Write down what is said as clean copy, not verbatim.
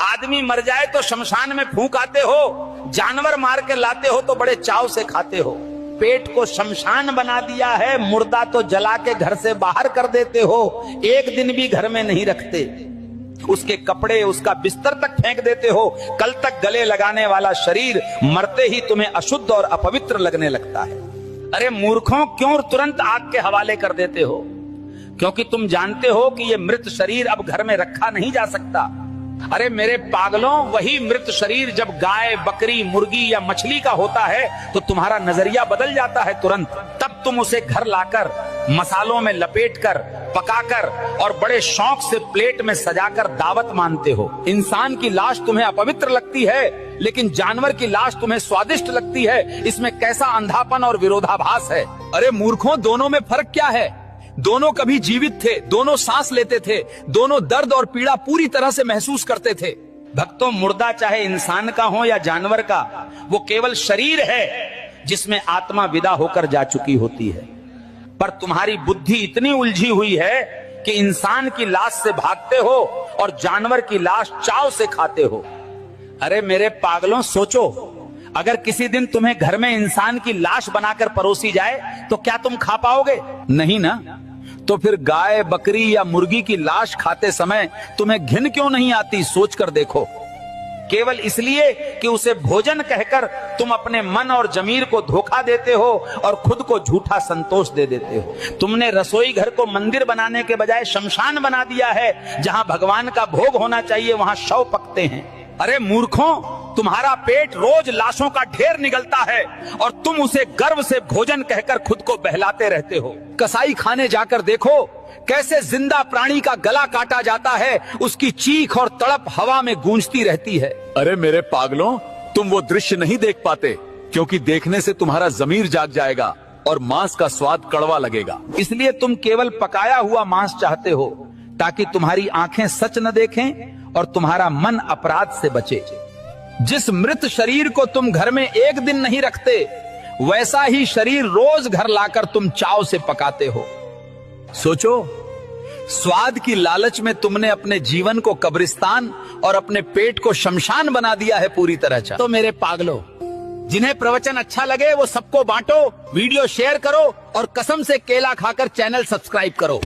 आदमी मर जाए तो शमशान में फूंक आते हो, जानवर मार के लाते हो तो बड़े चाव से खाते हो। पेट को शमशान बना दिया है, मुर्दा तो जला के घर से बाहर कर देते हो, एक दिन भी घर में नहीं रखते। उसके कपड़े, उसका बिस्तर तक फेंक देते हो। कल तक गले लगाने वाला शरीर मरते ही तुम्हें अशुद्ध और अपवित्र लगने लगता है। अरे मूर्खों, क्यों तुरंत आग के हवाले कर देते हो? क्योंकि तुम जानते हो कि यह मृत शरीर अब घर में रखा नहीं जा सकता। अरे मेरे पागलों, वही मृत शरीर जब गाय, बकरी, मुर्गी या मछली का होता है तो तुम्हारा नजरिया बदल जाता है तुरंत। तब तुम उसे घर लाकर मसालों में लपेटकर, पकाकर और बड़े शौक से प्लेट में सजाकर दावत मानते हो। इंसान की लाश तुम्हें अपवित्र लगती है, लेकिन जानवर की लाश तुम्हें स्वादिष्ट लगती है। इसमें कैसा अंधापन और विरोधाभास है। अरे मूर्खों, दोनों में फर्क क्या है? दोनों कभी जीवित थे, दोनों सांस लेते थे, दोनों दर्द और पीड़ा पूरी तरह से महसूस करते थे। भक्तों, मुर्दा चाहे इंसान का हो या जानवर का, वो केवल शरीर है जिसमें आत्मा विदा होकर जा चुकी होती है। पर तुम्हारी बुद्धि इतनी उलझी हुई है कि इंसान की लाश से भागते हो और जानवर की लाश चाव से खाते हो। अरे मेरे पागलों, सोचो, अगर किसी दिन तुम्हें घर में इंसान की लाश बनाकर परोसी जाए तो क्या तुम खा पाओगे? नहीं ना। तो फिर गाय, बकरी या मुर्गी की लाश खाते समय तुम्हें घिन क्यों नहीं आती? सोच कर देखो। केवल इसलिए कि उसे भोजन कहकर तुम अपने मन और जमीर को धोखा देते हो और खुद को झूठा संतोष दे देते हो। तुमने रसोई घर को मंदिर बनाने के बजाय शमशान बना दिया है। जहां भगवान का भोग होना चाहिए वहां शव पकते हैं। अरे मूर्खों, तुम्हारा पेट रोज लाशों का ढेर निगलता है और तुम उसे गर्व से भोजन कहकर खुद को बहलाते रहते हो। कसाई खाने जाकर देखो कैसे जिंदा प्राणी का गला काटा जाता है, उसकी चीख और तड़प हवा में गूंजती रहती है। अरे मेरे पागलों, तुम वो दृश्य नहीं देख पाते क्योंकि देखने से तुम्हारा जमीर जाग जाएगा और मांस का स्वाद कड़वा लगेगा। इसलिए तुम केवल पकाया हुआ मांस चाहते हो ताकि तुम्हारी आंखें सच न देखें और तुम्हारा मन अपराध से बचे। जिस मृत शरीर को तुम घर में एक दिन नहीं रखते, वैसा ही शरीर रोज घर लाकर तुम चाव से पकाते हो। सोचो, स्वाद की लालच में तुमने अपने जीवन को कब्रिस्तान और अपने पेट को शमशान बना दिया है पूरी तरह। तो मेरे पागलों, जिन्हें प्रवचन अच्छा लगे वो सबको बांटो, वीडियो शेयर करो और कसम से केला खाकर चैनल सब्सक्राइब करो।